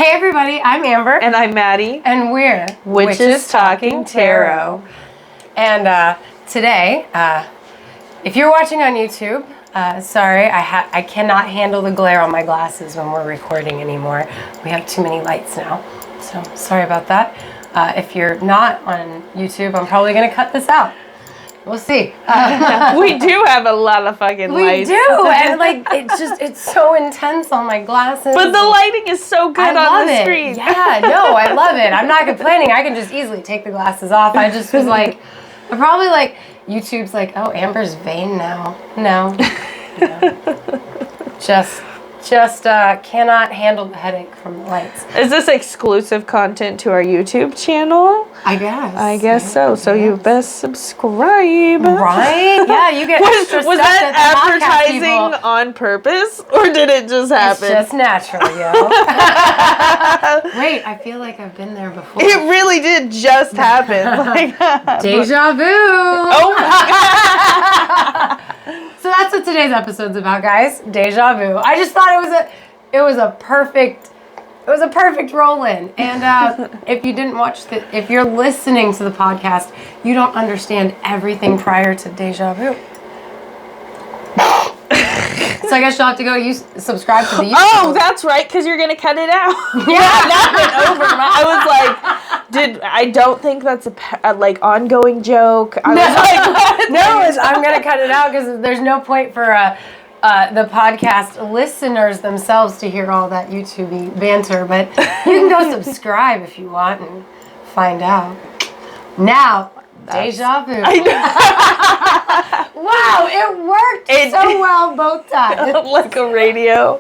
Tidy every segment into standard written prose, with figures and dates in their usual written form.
Hey everybody, I'm Amber. And I'm Maddie. And we're Witches Talking Tarot. And today, if you're watching on YouTube, sorry, I cannot handle the glare on my glasses when we're recording anymore. We have too many lights now, so sorry about that. If you're not on YouTube, I'm probably going to cut this out. We'll see. We do have a lot of fucking lights. We do, and like it's so intense on my glasses. But the lighting is so good on the screen. Yeah, no, I love it. I'm not complaining. I can just easily take the glasses off. I just was like, I probably like YouTube's like, oh, Amber's vain now. No. Just cannot handle the headache from the lights. Is this exclusive content to our YouTube channel? I guess. I guess so. So you best subscribe. Right? Yeah, you get extra was stuff that that advertising on purpose, or did it just happen? It's just natural, yo. Wait, I feel like I've been there before. It really did just happen. Deja vu. Oh my God. So that's what today's episode's about, guys. Deja vu. I just thought it was a perfect roll in. And if you didn't watch if you're listening to the podcast, you don't understand everything prior to Deja Vu. So I guess you'll have to go subscribe to the YouTube. Oh, that's right, because you're going to cut it out. Yeah. That went over. I was like, I don't think that's a like ongoing joke. I was like, no, I'm going to cut it out because there's no point for the podcast listeners themselves to hear all that YouTube banter. But you can go subscribe if you want and find out. Now, Deja vu. Wow, it worked so well both times. Like a radio.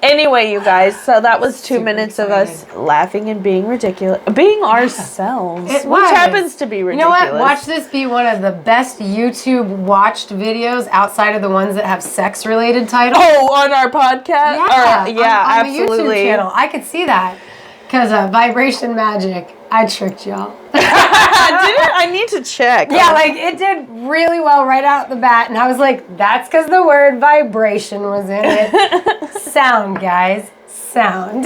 Anyway, you guys, so that was 2 minutes of us laughing and being ridiculous. Being ourselves. Which happens to be ridiculous. You know what? Watch this be one of the best YouTube watched videos outside of the ones that have sex-related titles. Oh, on our podcast? Yeah, on the absolutely. YouTube channel. I could see that. Because Vibration Magic, I tricked y'all. I need to check. Yeah, like it did really well right out the bat. And I was like, that's because the word vibration was in it. Sound, guys. Sound.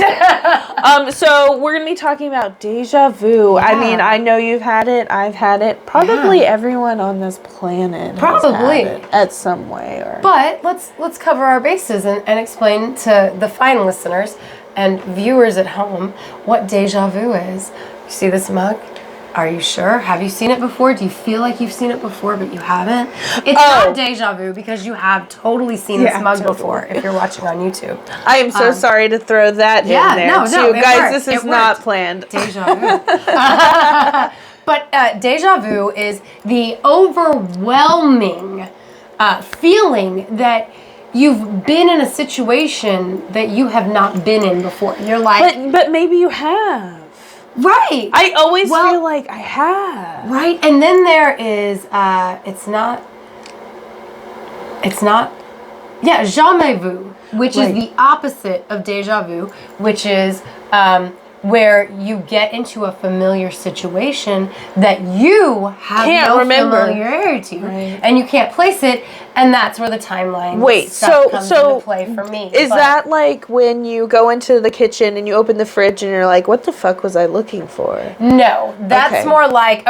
So we're going to be talking about deja vu. Yeah. I mean, I know you've had it. I've had it. Probably everyone on this planet has had it at some way. But let's cover our bases and explain to the fine listeners and viewers at home what deja vu is. You see this mug? Are you sure? Have you seen it before? Do you feel like you've seen it before but you haven't? It's not deja vu because you have totally seen this mug before if you're watching on YouTube. I am so sorry to throw that in there too. Guys, this is not planned. Deja vu. But deja vu is the overwhelming feeling that you've been in a situation that you have not been in before. You're like... But maybe you have. Right. I always feel like I have. Right. And then there is, it's not, jamais vu, which is the opposite of deja vu, which is where you get into a familiar situation that you have familiarity to, and you can't place it, and that's where the timeline comes into play for me. Is that like when you go into the kitchen and you open the fridge and you're like, what the fuck was I looking for? No, that's more like,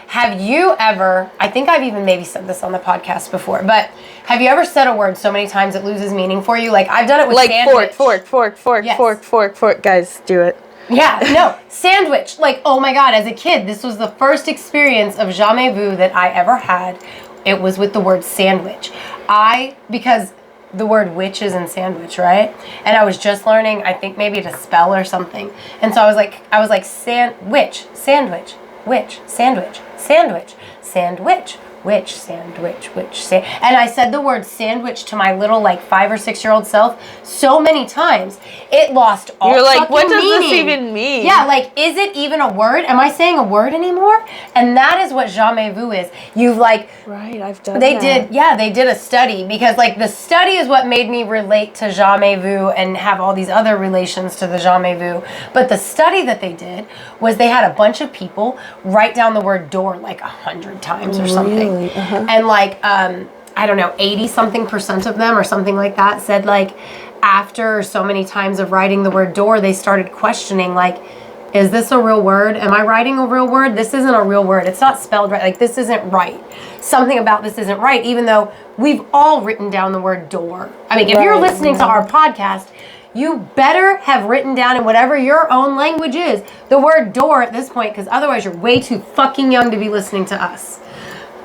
have you ever, I think I've even maybe said this on the podcast before, but have you ever said a word so many times it loses meaning for you? Like I've done it with sandwich. Fork. Guys, do it. Yeah, no, sandwich. Like, oh my God, as a kid, this was the first experience of jamais vu that I ever had. It was with the word sandwich. Because the word witch is in sandwich, right? And I was just learning, I think maybe to spell or something. And so I was like, sandwich, sandwich, witch, sandwich, sandwich, sandwich, witch, sandwich, and I said the word sandwich to my little 5 or 6 year old self so many times it lost all. You're like, what does meaning. this even mean? Yeah, is it even a word? Am I saying a word anymore? And that is what jamais vu is. You've right, I've done they did a study because the study is what made me relate to jamais vu and have all these other relations to the jamais vu. But the study that they did was they had a bunch of people write down the word door 100 times or something. Uh-huh. And I don't know, 80-something% of them or something like that said, like, after so many times of writing the word door, they started questioning, like, is this a real word? Am I writing a real word? This isn't a real word. It's not spelled right. Like, this isn't right. Something about this isn't right, even though we've all written down the word door. I mean, if you're listening to our podcast, you better have written down in whatever your own language is the word door at this point, because otherwise you're way too fucking young to be listening to us.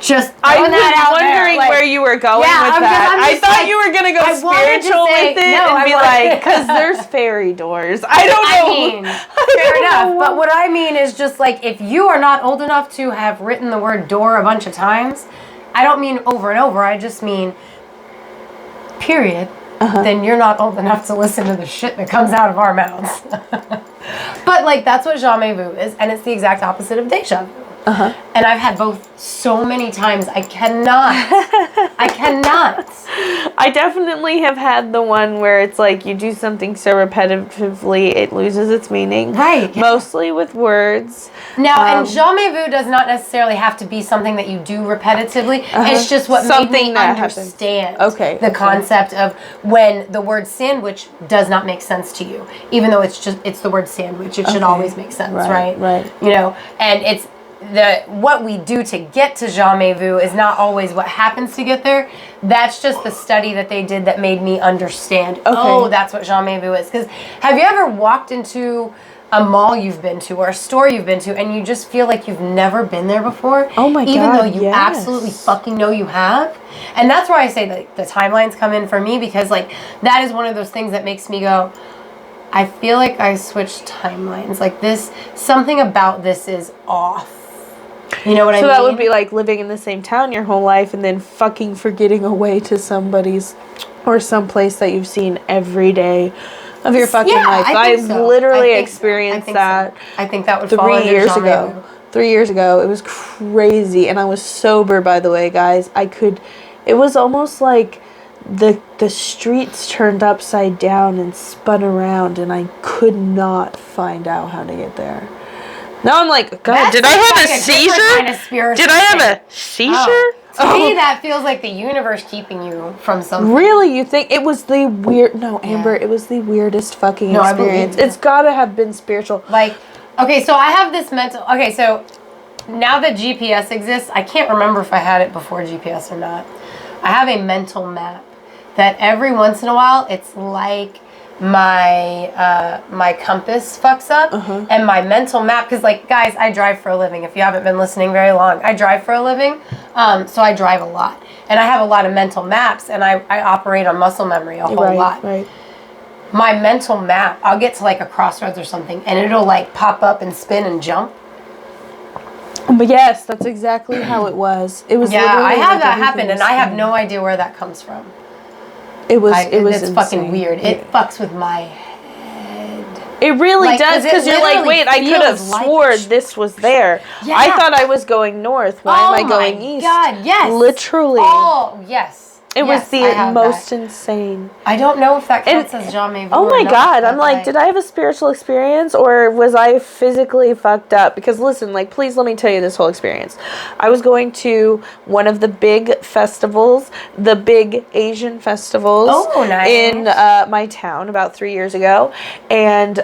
Just I was wondering where you were going with that. I thought you were going to go spiritual with it and be like, because there's fairy doors. I don't know. Fair enough. But what I mean is just like, if you are not old enough to have written the word door a bunch of times, I don't mean over and over. I just mean period. Then you're not old enough to listen to the shit that comes out of our mouths. But like, that's what jamais vu is, and it's the exact opposite of deja vu. And I've had both so many times. I cannot. I definitely have had the one where it's like you do something so repetitively it loses its meaning. Right. Mostly with words. Now, and jamais vu does not necessarily have to be something that you do repetitively. It's just what made me understand the concept of when the word sandwich does not make sense to you. Even though it's the word sandwich. It should always make sense, right? Right. You know, and it's what we do to get to jamais vu is not always what happens to get there. That's just the study that they did that made me understand. Oh, that's what jamais vu is. Because have you ever walked into a mall you've been to or a store you've been to and you just feel like you've never been there before? Oh my God, even though you absolutely fucking know you have. And that's where I say that the timelines come in for me, because like that is one of those things that makes me go, I feel like I switched timelines. Like this, something about this is off. You know what I mean? So that would be like living in the same town your whole life and then fucking forgetting a way to somebody's or someplace that you've seen every day of your fucking life. I've literally experienced that. I think that would fall under 3 years ago. 3 years ago. It was crazy. And I was sober, by the way, guys. It was almost like the streets turned upside down and spun around and I could not find out how to get there. Now I'm like, God, did I have a seizure? Did I have a seizure? To me, that feels like the universe keeping you from something. Really? You think it was the weird... No, Amber, it was the weirdest fucking experience. It's gotta have been spiritual. Like, okay, so I have this mental... Okay, so now that GPS exists, I can't remember if I had it before GPS or not. I have a mental map that every once in a while, it's like my compass fucks up and my mental map, because like, guys, I drive for a living. If you haven't been listening very long, I drive for a living, so I drive a lot and I have a lot of mental maps and I operate on muscle memory a whole lot. My mental map, I'll get to like a crossroads or something and it'll like pop up and spin and jump. But yes, that's exactly how it was. It was I have that happen and I have no idea where that comes from. It's fucking weird. It fucks with my head. It really does, because you're like, wait, I could have swore this was there. Yeah. I thought I was going north. Why am I going east? Oh my God, yes. Literally. Oh, yes. It was the most insane. I don't know if that counts as jamais vu. Oh my God. I'm like, did I have a spiritual experience or was I physically fucked up? Because listen, like, please let me tell you this whole experience. I was going to one of the big festivals, the big Asian festivals in my town about 3 years ago. And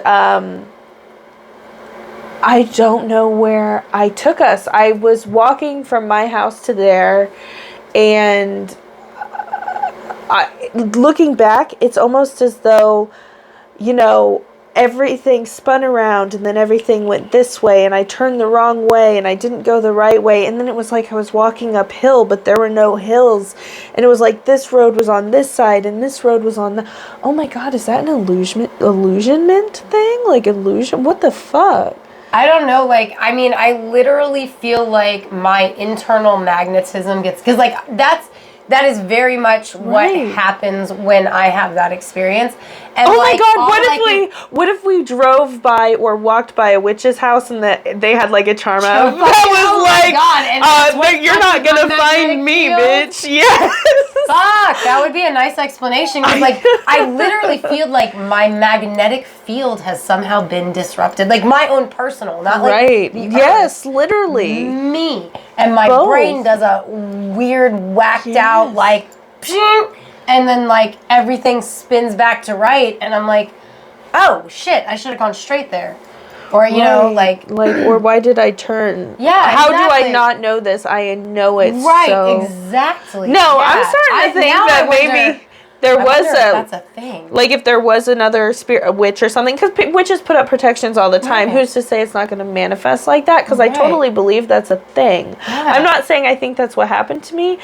I don't know where I took us. I was walking from my house to there, and looking back, it's almost as though, you know, everything spun around and then everything went this way and I turned the wrong way and I didn't go the right way, and then it was like I was walking uphill but there were no hills, and it was like this road was on this side and this road was on the... Oh my God, is that an illusionment thing? Like illusion? What the fuck? I don't know, like, I mean, I literally feel like my internal magnetism gets... Because, like, that is very much what happens when I have that experience. And oh my God! What if we drove by or walked by a witch's house and they had like a charm out? That was like, you're not gonna find me, bitch. Yes. Fuck, that would be a nice explanation. Because, like, I literally feel like my magnetic field has somehow been disrupted. Like, my own personal, not like right. the Yes, earth. literally. Me. And my Both. brain does a weird, whacked out, like, pshing, and then, like, everything spins back to right. And I'm like, oh, shit, I should have gone straight there. Or, you know, like... or why did I turn? Yeah, How exactly. do I not know this? I know it Right, so... exactly. No, yeah. I'm starting to think that maybe there was that's a thing. Like, if there was another spirit, a witch or something, because witches put up protections all the time. Right. Who's to say it's not going to manifest like that? Because I totally believe that's a thing. Yeah. I'm not saying I think that's what happened to me,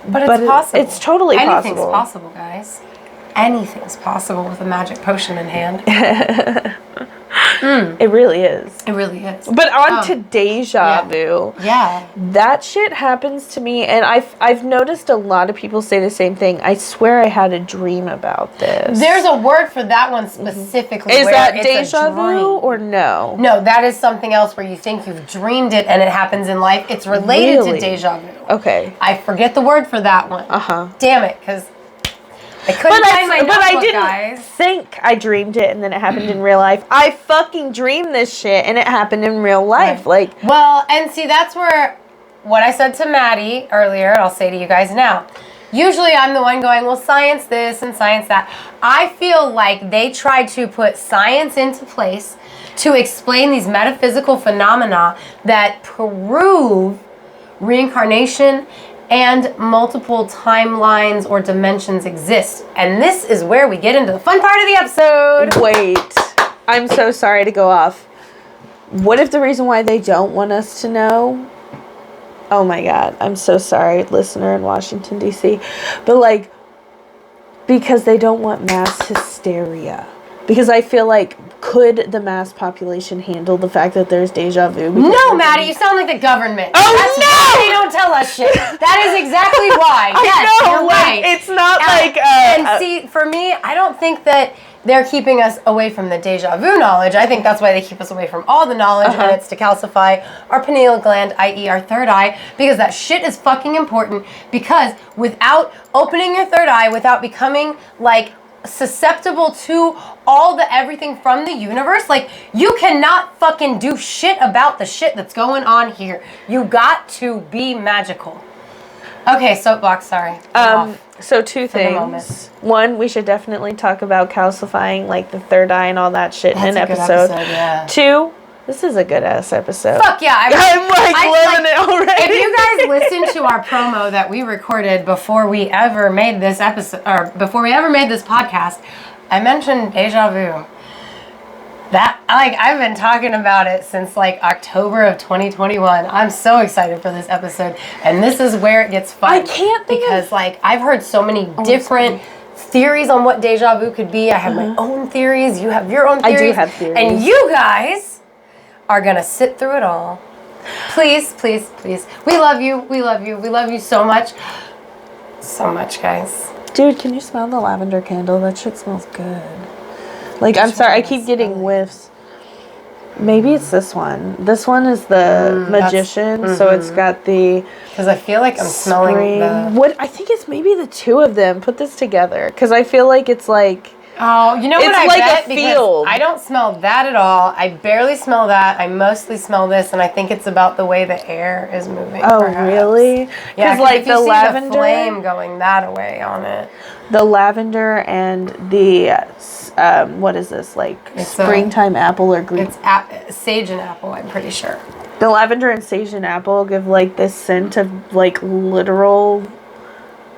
but it's possible. It's totally possible. Anything's possible, guys. Anything's possible with a magic potion in hand. It really is. It really is. But on to Deja Vu. Yeah. That shit happens to me, and I've noticed a lot of people say the same thing. I swear I had a dream about this. There's a word for that one specifically. Is where that it's Deja a dream. Vu or no? No, that is something else where you think you've dreamed it and it happens in life. It's related to Deja Vu. Okay. I forget the word for that one. Uh-huh. Damn it, because I couldn't find my notebook, but I didn't guys. think I dreamed it and then it happened in real life. I fucking dreamed this shit and it happened in real life. Right. Like, well, and see, that's where what I said to Maddie earlier, I'll say to you guys now. Usually I'm the one going, well, science this and science that. I feel like they tried to put science into place to explain these metaphysical phenomena that prove reincarnation and multiple timelines or dimensions exist. And this is where we get into the fun part of the episode. wait, I'm so sorry to go off. What if the reason why they don't want us to know? Oh my God, I'm so sorry, listener in Washington, D.C. But like, because they don't want mass hysteria. Because I feel like, could the mass population handle the fact that there's deja vu? No, Maddie, you sound like the government. Oh, That's no! why they don't tell us shit. That is exactly why. I Yes, know, you're like, right. it's not like... and see, for me, I don't think that they're keeping us away from the deja vu knowledge. I think that's why they keep us away from all the knowledge, and it's to calcify our pineal gland, i.e. our third eye, because that shit is fucking important, because without opening your third eye, without becoming, like, susceptible to all the everything from the universe, like, you cannot fucking do shit about the shit that's going on here. You got to be magical. Okay, soapbox, sorry. So two things. One, we should definitely talk about calcifying, like, the third eye and all that shit in an episode. Yeah. Two, this is a good ass episode. Fuck yeah. I'm loving it already. If you guys listen to our promo that we recorded before we ever made this episode, or before we ever made this podcast, I mentioned Deja Vu. That, like, I've been talking about it since, like, October of 2021. I'm so excited for this episode. And this is where it gets fun. I can't think because, like, I've heard so many different theories on what Deja Vu could be. I have my own theories. You have your own theories. I do have theories. And you guys are going to sit through it all. Please, please, please. We love you. We love you. We love you so much. So much, guys. Dude, can you smell the lavender candle? That shit smells good. Like, I'm sorry, I keep getting whiffs. Maybe it's this one. This one is the magician, so it's got the... Because I feel like I'm smelling the... What? I think it's maybe the two of them. Put this together. Because I feel like it's like... Oh, you know what it's I like bet? a field. Because I don't smell that at all. I barely smell that. I mostly smell this, and I think it's about the way the air is moving. Oh, perhaps. really? Yeah, because like if you the see lavender, the flame going that way on it. The lavender and the what is this, like, It's springtime apple or green? It's sage and apple, I'm pretty sure. The lavender and sage and apple give like this scent of like literal,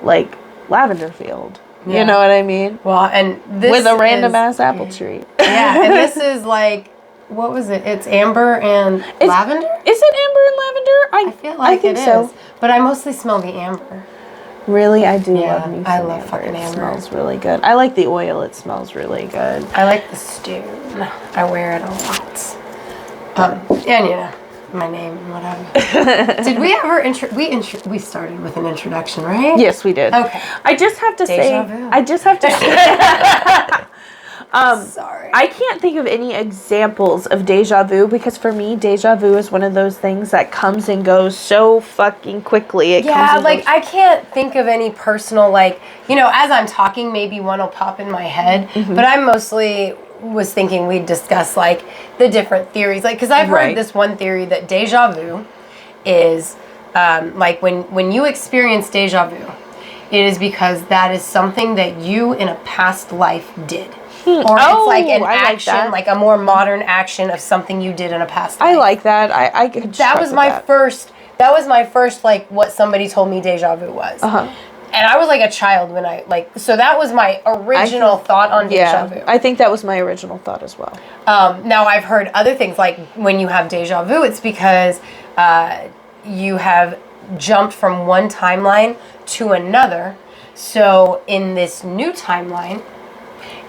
like, lavender field. Yeah. You know what I mean? Well, and this with a random ass apple tree. Yeah, and this is like, what was it? It's amber and lavender? Is it amber and lavender? I feel like I think it so. is. But I mostly smell the amber. Really? I do Yeah, love me some I love amber. fucking It amber. smells really good. I like the oil. It smells really good. I like the stone. I wear it a lot. And you know, my name and whatever. Did we ever we started with an introduction, right? Yes, we did. Okay. I just have to Deja vu. I just have to say Sorry. I can't think of any examples of deja vu because for me, deja vu is one of those things that comes and goes so fucking quickly. I can't think of any personal, like, you know, as I'm talking, maybe one will pop in my head, but I mostly was thinking we'd discuss, like, the different theories. Like, because I've heard this one theory that deja vu is, like, when you experience deja vu, it is because that is something that you in a past life did. Or it's like an action, like a more modern action of something you did in a past life. I like that. I could. That was my first. That was my first, like, what somebody told me deja vu was. And I was like a child when so that was my original thought on deja vu. I think that was my original thought as well. Now I've heard other things, like when you have deja vu, it's because you have jumped from one timeline to another. So in this new timeline,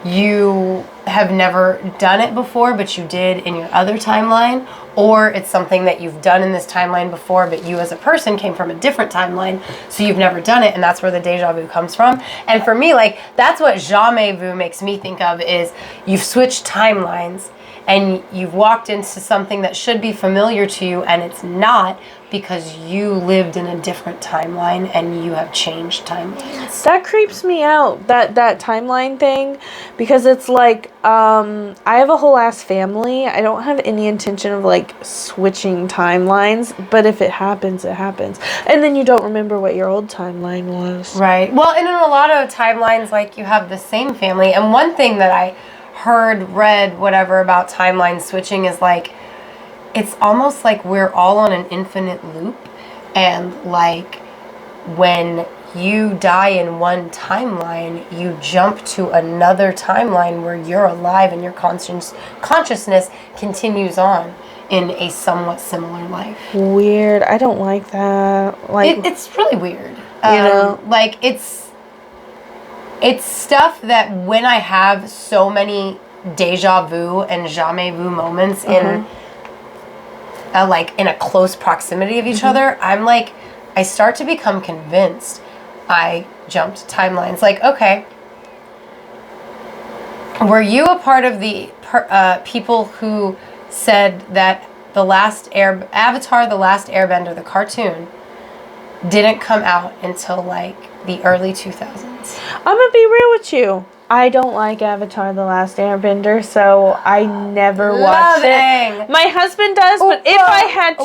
you have never done it before, but you did in your other timeline, or it's something that you've done in this timeline before, but you as a person came from a different timeline, so you've never done it, and that's where the deja vu comes from. And for me, like, that's what jamais vu makes me think of, is you've switched timelines, and you've walked into something that should be familiar to you, and it's not, because you lived in a different timeline and you have changed timelines. That creeps me out, that timeline thing, because it's like, I have a whole ass family. I don't have any intention of, like, switching timelines, but if it happens, it happens. And then you don't remember what your old timeline was. Right. Well, and in a lot of timelines, like, you have the same family. And one thing that I heard, read, whatever, about timeline switching is, like, it's almost like we're all on an infinite loop, and, like, when you die in one timeline, you jump to another timeline where you're alive and your consciousness continues on in a somewhat similar life. Weird. I don't like that. Like, it's really weird. You know? Like, it's stuff that when I have so many deja vu and jamais vu moments in a close proximity of each other, I'm like, I start to become convinced I jumped timelines. Like, okay, were you a part of the people who said that Avatar: The Last Airbender, the cartoon, didn't come out until, like, the early 2000s? I'm gonna be real with you. I don't like Avatar: The Last Airbender, so I never watched it. My husband does, but if I had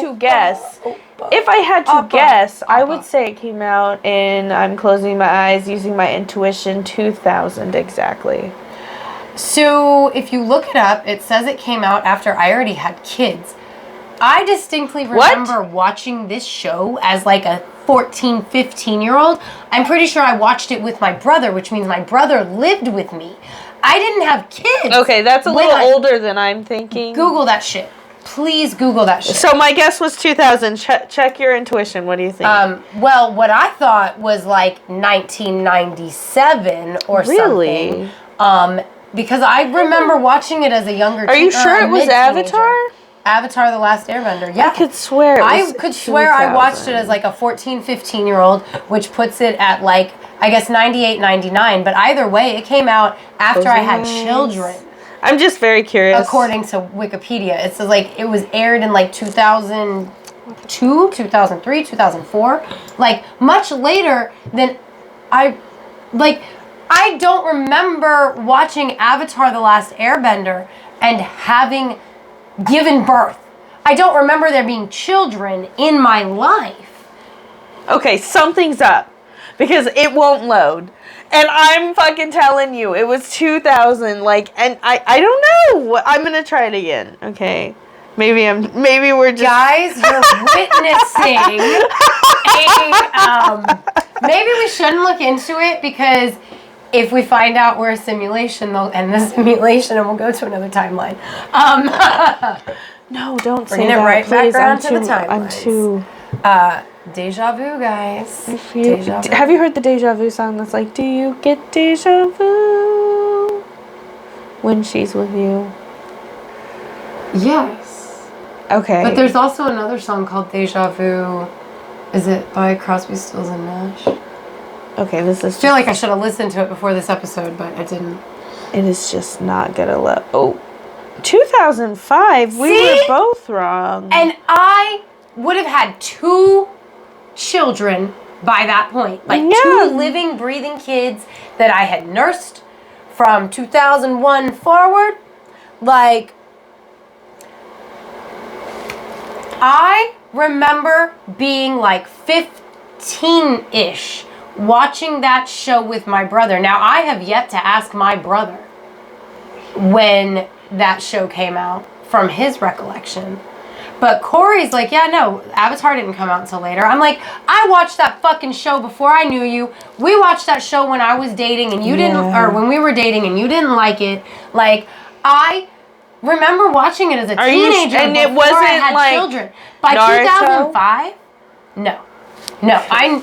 to guess, I would say it came out in, I'm closing my eyes, using my intuition, 2000 exactly. So if you look it up, it says it came out after I already had kids. I distinctly remember watching this show as, like, a 14, 15-year-old. I'm pretty sure I watched it with my brother, which means my brother lived with me. I didn't have kids. Okay, that's a little older than I'm thinking. Google that shit. Please Google that shit. So my guess was 2000. Check your intuition. What do you think? Well, what I thought was, like, 1997 or something. Because I remember watching it as a younger teenager. Are you sure it was Avatar? Avatar: The Last Airbender, yeah. I could swear I watched it as, like, a 14, 15-year-old, which puts it at, like, I guess 98, 99. But either way, it came out after I had children. I'm just very curious. According to Wikipedia. It says, like, it was aired in, like, 2002, 2003, 2004. Like, much later than I don't remember watching Avatar: The Last Airbender and having given birth. I don't remember there being children in my life. Okay, something's up, because it won't load. And I'm fucking telling you, it was 2000, like, and I don't know. I'm gonna try it again, okay? Maybe we're just... Guys, you're witnessing maybe we shouldn't look into it, because if we find out we're a simulation, they'll end the simulation and we'll go to another timeline. No, don't say bringing that. it right please. back around to the timelines. I'm too... Deja vu, guys. Have you heard the Deja Vu song that's like, do you get deja vu when she's with you? Yes. Okay. But there's also another song called Deja Vu. Is it by Crosby, Stills and Nash? Okay, this is... I feel like I should have listened to it before this episode, but I didn't. It is just not gonna let. Oh, 2005. We See? were both wrong. And I would have had 2 children by that point. Like 2 living, breathing kids that I had nursed from 2001 forward. Like, I remember being like 15-ish watching that show with my brother. Now, I have yet to ask my brother when that show came out from his recollection. But Corey's like, yeah, no, Avatar didn't come out until later. I'm like, I watched that fucking show before I knew you. We watched that show when I was dating and you didn't, or when we were dating and you didn't like it. Like, I remember watching it as a teenager and before it wasn't I had like children. By Naruto? 2005, no, I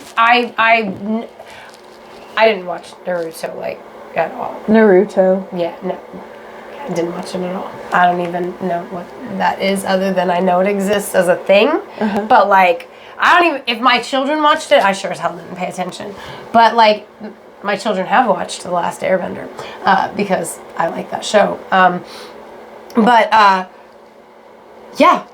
didn't watch Naruto like at all. Naruto. Yeah, no. I didn't watch it at all. I don't even know what that is other than I know it exists as a thing. But like, I don't even, if my children watched it, I sure as hell didn't pay attention. But like, my children have watched The Last Airbender because I like that show. Yeah,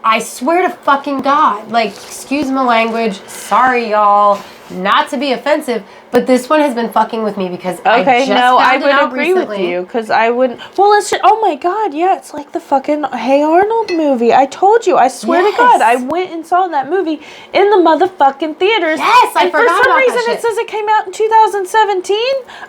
I swear to fucking God, like, excuse my language, sorry y'all, not to be offensive, but this one has been fucking with me because I just found it out agree recently. with you because I wouldn't. Well, it's just, oh my God, yeah, it's like the fucking Hey Arnold movie. I told you, I swear to God, I went and saw that movie in the motherfucking theaters. Yes, I forgot for some about reason that shit. it says it came out in 2017.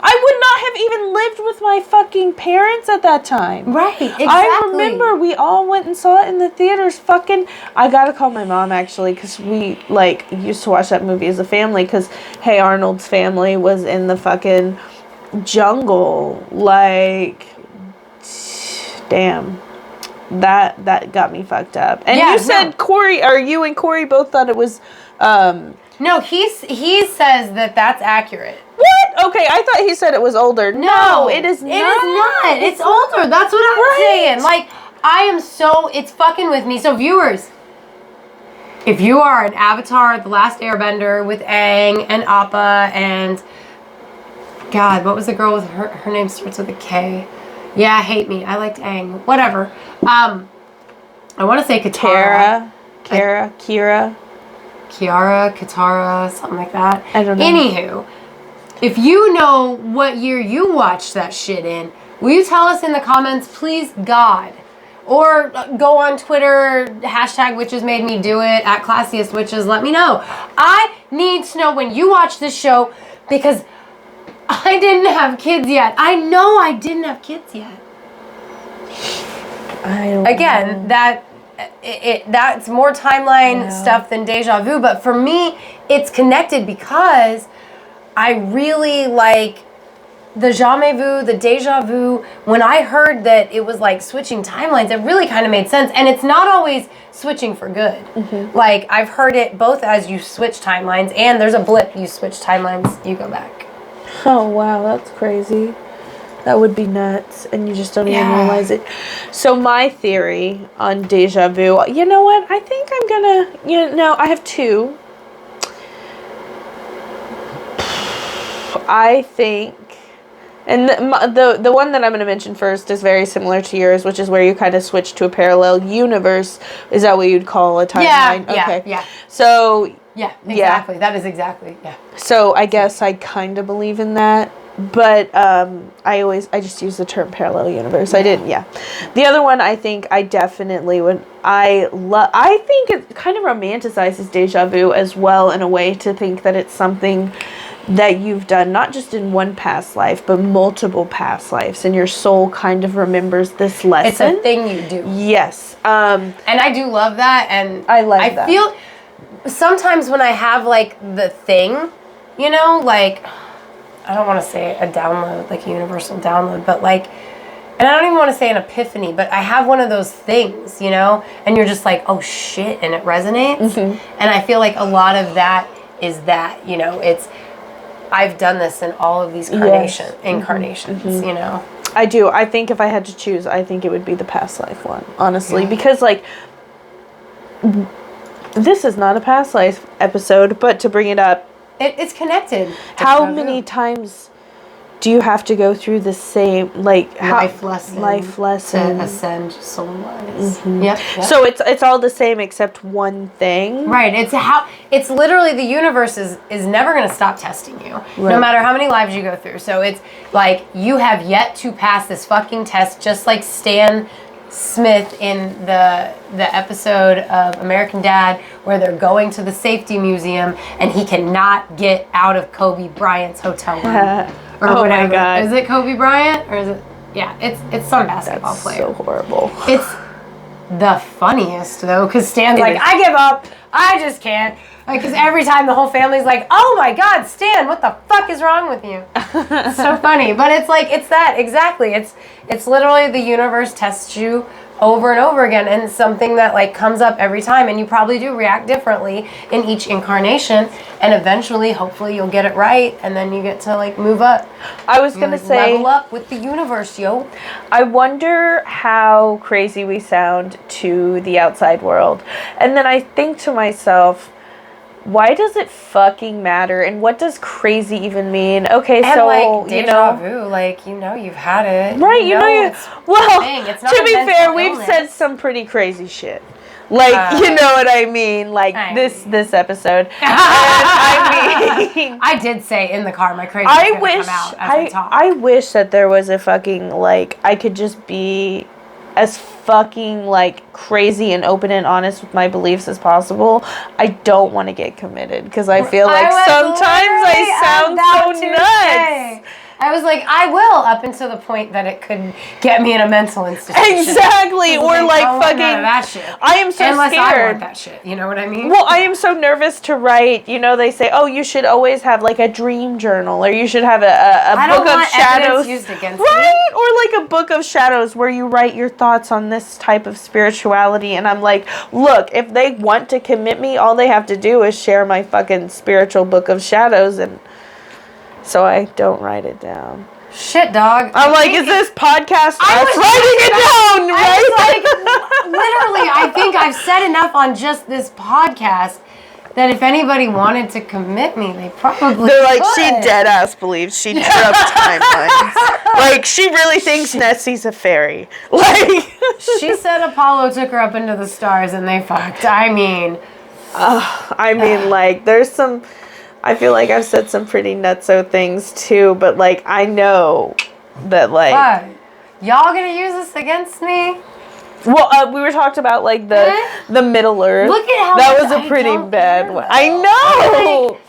I would not have even lived with my fucking parents at that time. Right, exactly. I remember we all went and saw it in the theaters. Fucking, I gotta call my mom actually because we like used to watch that movie as a family because Hey Arnold's family was in the fucking jungle. Like, damn, that got me fucked up. And you said Corey, or you and Corey both thought it was. No, he says that that's accurate. What? Okay, I thought he said it was older. No, it is not. It is not. It's older. That's what I'm saying. Like, I am so, it's fucking with me. So viewers, if you are an Avatar, The Last Airbender with Aang and Appa and, God, what was the girl with her name starts with a K? Yeah, hate me. I liked Aang. Whatever. I want to say Katara. Kiara, Katara, something like that. I don't know. Anywho, if you know what year you watched that shit in, will you tell us in the comments, please, God? Or go on Twitter, hashtag witches made me do it, at classiest witches, let me know. I need to know when you watch this show because I didn't have kids yet. I know I didn't have kids yet. Again, that's more timeline stuff than Deja Vu, but for me, it's connected because I really like the Jamais Vu, the Deja Vu. When I heard that it was like switching timelines, it really kind of made sense. And it's not always switching for good. Like, I've heard it both as you switch timelines and there's a blip, you switch timelines, you go back. Oh, wow, that's crazy. That would be nuts, and you just don't even realize it. So my theory on Deja Vu, you know what? I think I'm gonna, I have 2. I think, and the one that I'm going to mention first is very similar to yours, which is where you kind of switch to a parallel universe. Is that what you'd call a timeline? Yeah. So, yeah, exactly. That is exactly, So I guess I kind of believe in that. But I just use the term parallel universe. I didn't, The other one, I think I definitely would. I think it kind of romanticizes Deja Vu as well in a way to think that it's something that you've done not just in one past life, but multiple past lives, and your soul kind of remembers this lesson. It's a thing you do. Yes. And I do love that, and I feel sometimes when I have like the thing, like, I don't want to say a download, like a universal download, but like, and I don't even want to say an epiphany, but I have one of those things, and you're just like, oh shit, and it resonates. And I feel like a lot of that is that, it's, I've done this in all of these incarnations, I do. I think if I had to choose, I think it would be the past life one, honestly, because like, this is not a past life episode, but to bring it up, it's connected. How many times do you have to go through the same, like, life lesson to ascend soul-wise. Yep. So it's all the same except one thing. Right. It's literally the universe is never going to stop testing you, no matter how many lives you go through. So it's like you have yet to pass this fucking test, just like Stan Smith in the episode of American Dad where they're going to the safety museum and he cannot get out of Kobe Bryant's hotel room or whatever. My God. Is it Kobe Bryant or is it? Yeah, it's some basketball player. So horrible. It's the funniest though, because Stan's like, I give up. I just can't. Like, because every time the whole family's like, oh my God, Stan, what the fuck is wrong with you? It's so funny. But it's like, it's that, exactly. It's literally the universe tests you over and over again, and something that like comes up every time, and you probably do react differently in each incarnation, and eventually, hopefully, you'll get it right, and then you get to like move up. I was gonna say, level up with the universe, yo. I wonder how crazy we sound to the outside world, and then I think to myself, why does it fucking matter? And what does crazy even mean? Okay, and so, like, deja vu, like, you've had it. Right, well, it's not to be fair, illness. we've said some pretty crazy shit. Like, you know what I mean? Like, this episode. I mean... I did say in the car, my crazy was going to come out as I talk. I wish that there was a fucking, like, I could just be as fucking, like, crazy and open and honest with my beliefs as possible. I don't want to get committed because I feel like sometimes I sound so nuts. I was like, I will, up until the point that it could get me in a mental institution. Exactly, or like fucking. That shit. I am so Unless scared. I want that shit. You know what I mean? Well, I am so nervous to write. You know, they say, oh, you should always have like a dream journal, or you should have a book of shadows. Used against right, me. Or like a book of shadows where you write your thoughts on this type of spirituality. And I'm like, look, if they want to commit me, all they have to do is share my fucking spiritual book of shadows and. So I don't write it down. Shit, dog. I'm like, is this podcast us writing it down, right? Like, literally, I think I've said enough on just this podcast that if anybody wanted to commit me, they probably They're like, could. she dead ass believes she drew up timelines. Like, she really thinks Nessie's a fairy. Like, she said Apollo took her up into the stars and they fucked. I mean, like, there's some. I feel like I've said some pretty nutso things too, but like I know that like y'all gonna use this against me? Well, we were talked about like the Middle Earth. Look at how that was a pretty bad one. I know. Like,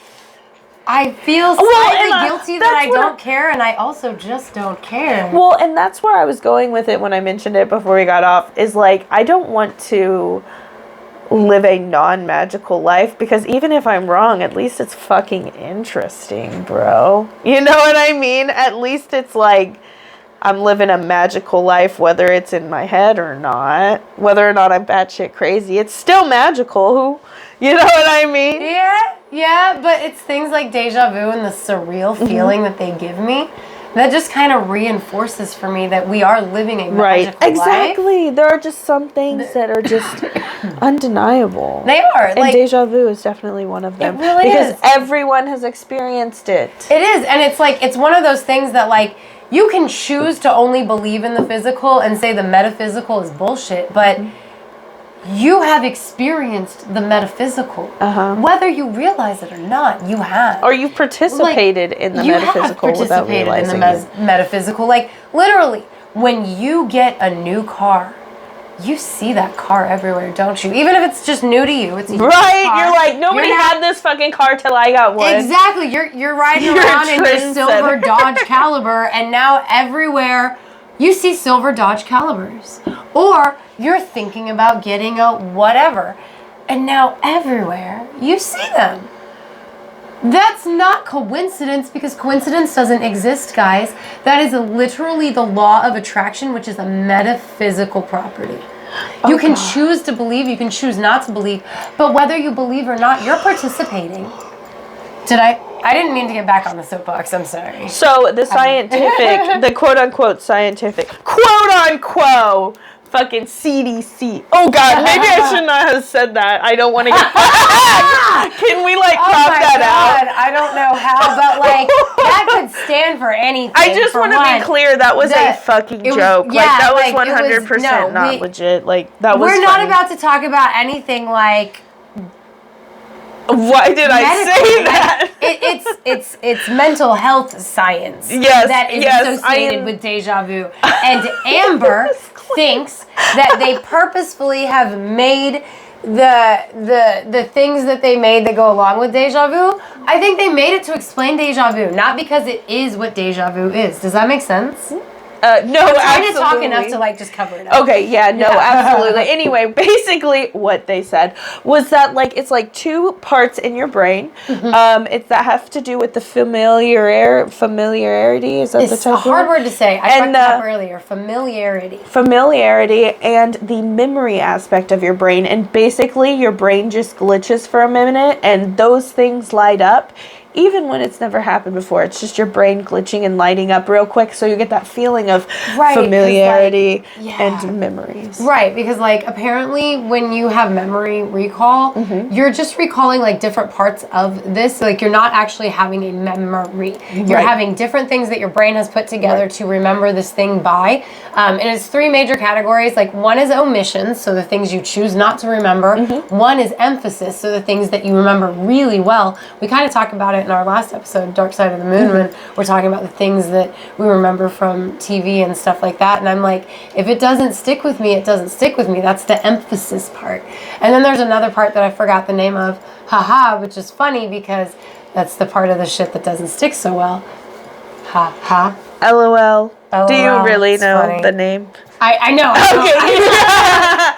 I feel slightly guilty that I don't care, and I also just don't care. Well, and that's where I was going with it when I mentioned it before we got off. Is like I don't want to live a non-magical life because even if I'm wrong, at least it's fucking interesting, bro. You know what I mean? At least it's like I'm living a magical life, whether it's in my head or not, whether or not I'm batshit crazy. It's still magical. You know what I mean? Yeah, but it's things like deja vu and the surreal feeling that they give me. That just kind of reinforces for me that we are living a magical life. Exactly. There are just some things that are just undeniable. They are. And deja vu is definitely one of them. It really is. Because everyone has experienced it. It is. And it's like, it's one of those things that like, you can choose to only believe in the physical and say the metaphysical is bullshit, but you have experienced the metaphysical. Whether you realize it or not, you have. Or you've participated in the metaphysical without realizing it. Metaphysical. Like, literally, when you get a new car, you see that car everywhere, don't you? Even if it's just new to you. It's a car. You're like, nobody had this fucking car till I got one. Exactly. You're riding around in your silver Dodge Caliber, and now everywhere you see silver Dodge Calibers. Or you're thinking about getting a whatever, and now everywhere you see them. That's not coincidence, because coincidence doesn't exist, guys. That is literally the law of attraction, which is a metaphysical property. You can choose to believe, you can choose not to believe, but whether you believe or not, you're participating. I didn't mean to get back on the soapbox, I'm sorry. So the scientific, the quote-unquote scientific, quote-unquote, fucking CDC. Oh God, maybe I should not have said that. I don't want to get Can we like crop that out? I don't know how, but like that could stand for anything. I just want to be clear, that was a fucking joke. Yeah, that was like, 100% not legit. Like, that was We're not funny. about to talk about anything like... Why did I say that? It's mental health science that is associated with deja vu. And Amber thinks that they purposefully have made the things that they made that go along with deja vu. I think they made it to explain deja vu, not because it is what deja vu is. Does that make sense? No, I'm trying absolutely. to talk enough to like just cover it up. Okay, yeah, no, absolutely. Anyway, basically what they said was that like it's like two parts in your brain. It's that have to do with the familiarity. Is that It's the type a hard word to say. I fucked it up earlier. Familiarity and the memory aspect of your brain. And basically your brain just glitches for a minute and those things light up. Even when it's never happened before, it's just your brain glitching and lighting up real quick, so you get that feeling of familiarity and memories. Right, because like apparently when you have memory recall, you're just recalling like different parts of this. Like you're not actually having a memory. You're having different things that your brain has put together to remember this thing by. And it's three major categories. Like one is omissions, so the things you choose not to remember. One is emphasis, so the things that you remember really well. We kind of talk about it in our last episode, Dark Side of the Moon, when we're talking about the things that we remember from TV and stuff like that. And I'm like, if it doesn't stick with me, it doesn't stick with me. That's the emphasis part. And then there's another part that I forgot the name of, haha, which is funny because that's the part of the shit that doesn't stick so well. Ha ha. LOL. Do you really know funny. the name? I know. Okay.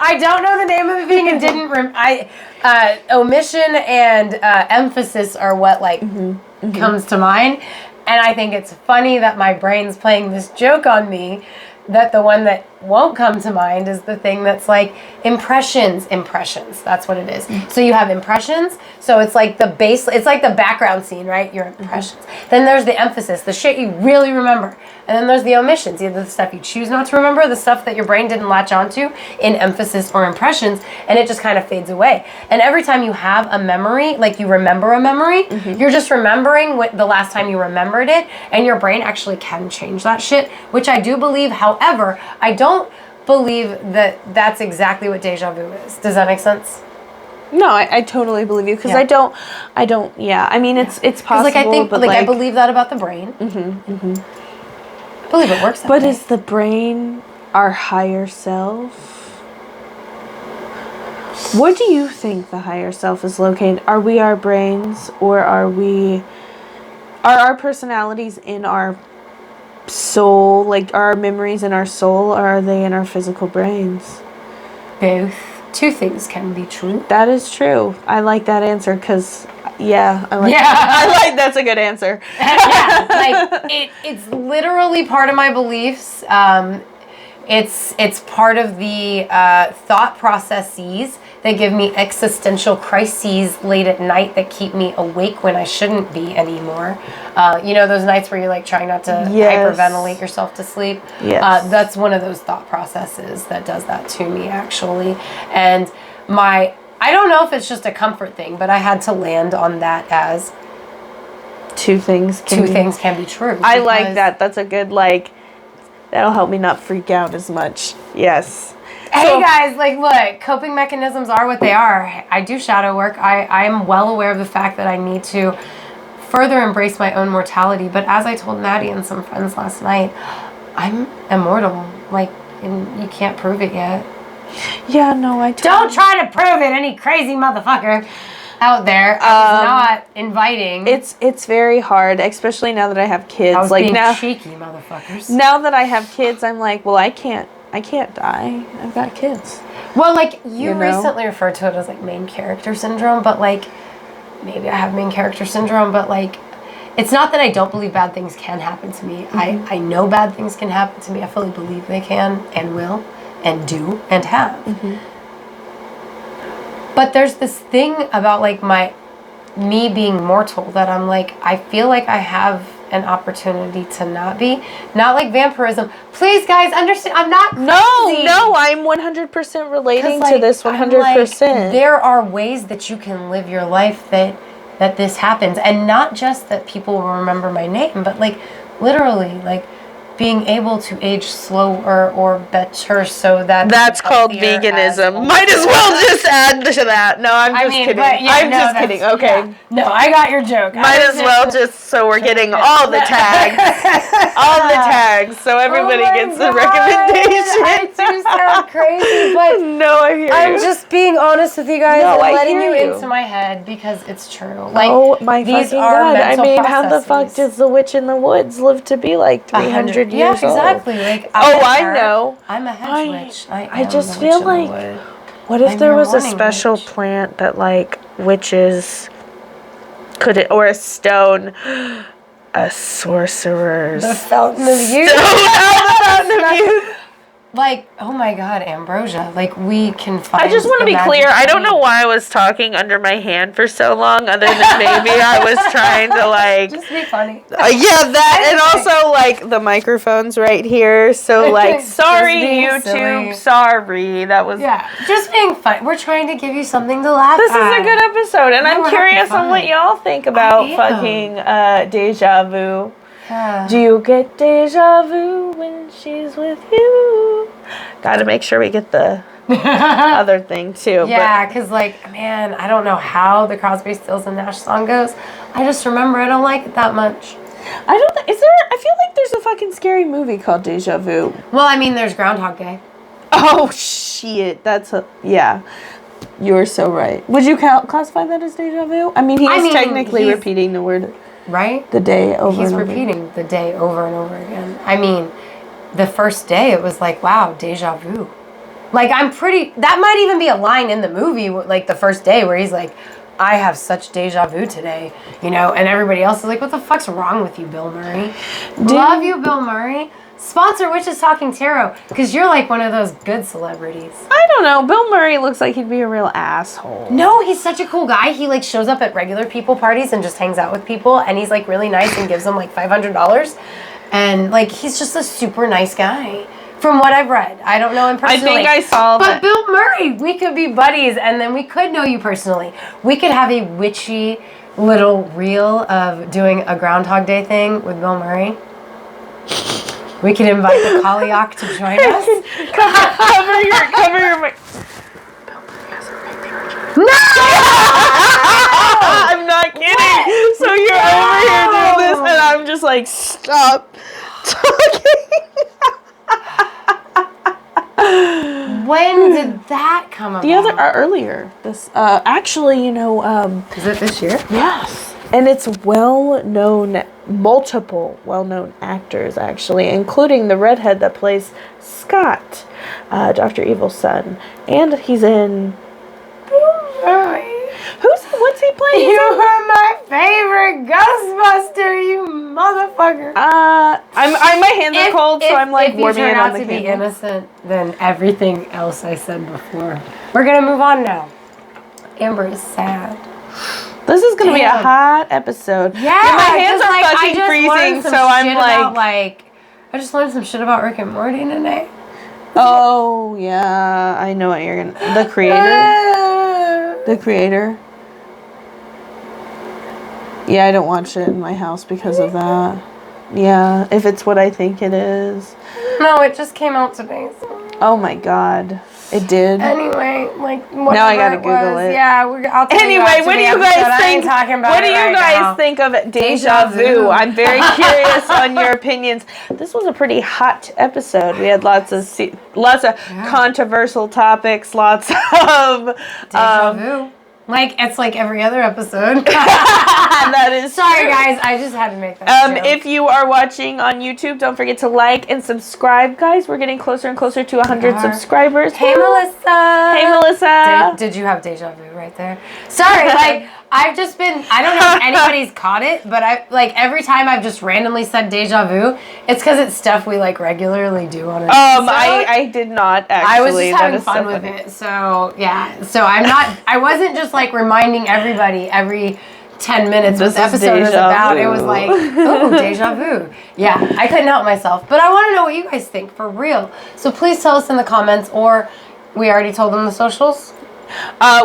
I don't know the name of the thing and didn't. Omission and emphasis are what like comes to mind, and I think it's funny that my brain's playing this joke on me. That the one that won't come to mind is the thing that's like impressions. That's what it is. So you have impressions. So it's like the base. It's like the background scene, right? Your impressions. Then there's the emphasis, the shit you really remember. And then there's the omissions, either the stuff you choose not to remember, the stuff that your brain didn't latch onto in emphasis or impressions, and it just kind of fades away. And every time you have a memory, like you remember a memory, you're just remembering the last time you remembered it, and your brain actually can change that shit, which I do believe. However, I don't believe that that's exactly what deja vu is. Does that make sense? No, I totally believe you because I don't. I mean, it's possible. Like I think, but I believe that about the brain. I believe it works that way. But is the brain our higher self? Where do you think the higher self is located? Are we our brains, or are our personalities in our soul? Like, are our memories in our soul, or are they in our physical brains? Both. Two things can be true. That is true. I like that answer because, I like that's a good answer. It's literally part of my beliefs. It's part of the thought processes that give me existential crises late at night that keep me awake when I shouldn't be anymore. You know those nights where you're like trying not to hyperventilate yourself to sleep? Yes. That's one of those thought processes that does that to me, actually. And I don't know if it's just a comfort thing, but I had to land on that as two things can be true. I like that. That's a good, that'll help me not freak out as much. Yes. Hey guys, look, coping mechanisms are what they are. I do shadow work. I'm well aware of the fact that I need to further embrace my own mortality. But as I told Maddie and some friends last night, I'm immortal. And you can't prove it yet. Yeah, no, Don't try to prove it, any crazy motherfucker out there. I was not inviting. It's very hard, especially now that I have kids. I was being cheeky, motherfuckers. Now that I have kids, I'm like, well, I can't die. I've got kids. Well, you recently referred to it as main character syndrome, but maybe I have main character syndrome, but it's not that I don't believe bad things can happen to me. I know bad things can happen to me. I fully believe they can and will and do and have. But there's this thing about me being mortal that I'm I feel like I have an opportunity to not be. Not like vampirism. Please, guys, understand. I'm not crazy. No, I'm 100% relating to this 100%. There are ways that you can live your life that that this happens. And not just that people will remember my name, but like literally like being able to age slower or better so that that's called veganism. Might as well just add to that. No, I'm just kidding. I'm just kidding. Okay. Yeah. No, I got your joke. Might as well just so we're getting all the tags. All the tags. So everybody gets the recommendation. I do sound crazy, but no, I hear you. I'm just being honest with you guys No, and I letting hear you you into my head because it's true. Like, oh my these fucking are God. I mental mean, how the fuck processes. does the witch in the woods live to be like 300 years old? Yeah, exactly. Like, I know. I'm a hedge witch. I just feel like, what if there was a special plant that like witches could it, or a stone, a sorcerer's the fountain of youth. the fountain of youth. Like, oh my God, ambrosia. Like, we can find. I just want to be clear. I don't know why I was talking under my hand for so long, other than maybe I was trying to like. Just be funny. Yeah, that and also like the microphone's right here, so like sorry YouTube, silly. sorry that was. Yeah, just being fun. We're trying to give you something to laugh This at. is a good episode, and I'm we're curious having on what fun. y'all think about I am. fucking Deja Vu. Yeah. Do you get deja vu when she's with you? Gotta make sure we get the other thing too. Yeah, because like, man, I don't know how the Crosby, Stills and Nash song goes. I just remember I don't like it that much. I don't. Is there? I feel like there's a fucking scary movie called Deja Vu. Well, I mean, there's Groundhog Day. Oh shit! That's a yeah. You're so right. Would you classify that as deja vu? I mean, he's technically repeating the word. Right? The day over He's and over. repeating the day over and over again. I mean, the first day it was like, wow, deja vu. Like, that might even be a line in the movie, like the first day where he's like, I have such deja vu today, you know, and everybody else is like, what the fuck's wrong with you, Bill Murray? Love you, Bill Murray. Sponsor Witches Talking Tarot, because you're like one of those good celebrities. I don't know. Bill Murray looks like he'd be a real asshole. No, he's such a cool guy. He like shows up at regular people parties and just hangs out with people, and he's like really nice and gives them like $500, and like he's just a super nice guy. From what I've read, I don't know him personally. I think I saw that. But Bill Murray, we could be buddies, and then we could know you personally. We could have a witchy little reel of doing a Groundhog Day thing with Bill Murray. We could invite the Kaliak to join us. cover your mic. No! I'm not kidding. So you're over here doing this, and I'm just like, stop talking. When did that come about? The other earlier. This actually, you know, is it this year? Yes. And it's multiple well-known actors, actually, including the redhead that plays Scott, Dr. Evil's son. And he's in... What's he playing? You were my favorite Ghostbuster, you motherfucker. my hands are cold, so I'm like warming it on the candle. If you turn out to be innocent, then everything else I said before. We're gonna move on now. Amber is sad. This is gonna be a hot episode. Yeah, my hands are fucking freezing, so I'm like, I just learned some shit about Rick and Morty today. Oh yeah, I know what you're gonna. The creator. Yeah, I don't watch it in my house because of that. Yeah, if it's what I think it is. No, it just came out today. So. Oh my God. It did. Anyway, like whatever now I gotta Google it. Yeah, I'll tell you anyway, what do you guys think? What do you guys think of Deja Vu? I'm very curious on your opinions. This was a pretty hot episode. We had lots of controversial topics, lots of Deja Vu. Like, it's like every other episode. That is Sorry, true. guys. I just had to make that joke. If you are watching on YouTube, don't forget to like and subscribe, guys. We're getting closer and closer to 100 subscribers. Hey, Melissa. Hey, Melissa. Did you have deja vu right there? Sorry, like, I've just been, I don't know if anybody's caught it, but every time I've just randomly said deja vu, it's because it's stuff we, like, regularly do on an episode. I did not, actually. I was just having fun with it, so, yeah. So I wasn't just, like, reminding everybody every 10 minutes what the episode was about. It was like, oh, deja vu. Yeah, I couldn't help myself. But I want to know what you guys think, for real. So please tell us in the comments, or we already told them the socials.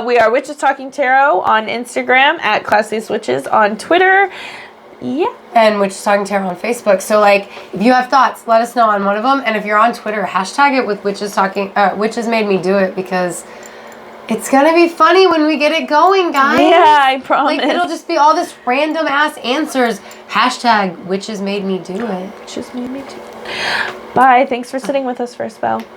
We are Witches Talking Tarot on Instagram, at Classiest Witches on Twitter. Yeah. And Witches Talking Tarot on Facebook. So, like, if you have thoughts, let us know on one of them. And if you're on Twitter, hashtag it with Witches Made Me Do It, because it's going to be funny when we get it going, guys. Yeah, I promise. Like, it'll just be all this random ass answers. Hashtag Witches Made Me Do It. Witches Made Me Do It. Bye. Thanks for sitting with us for a spell.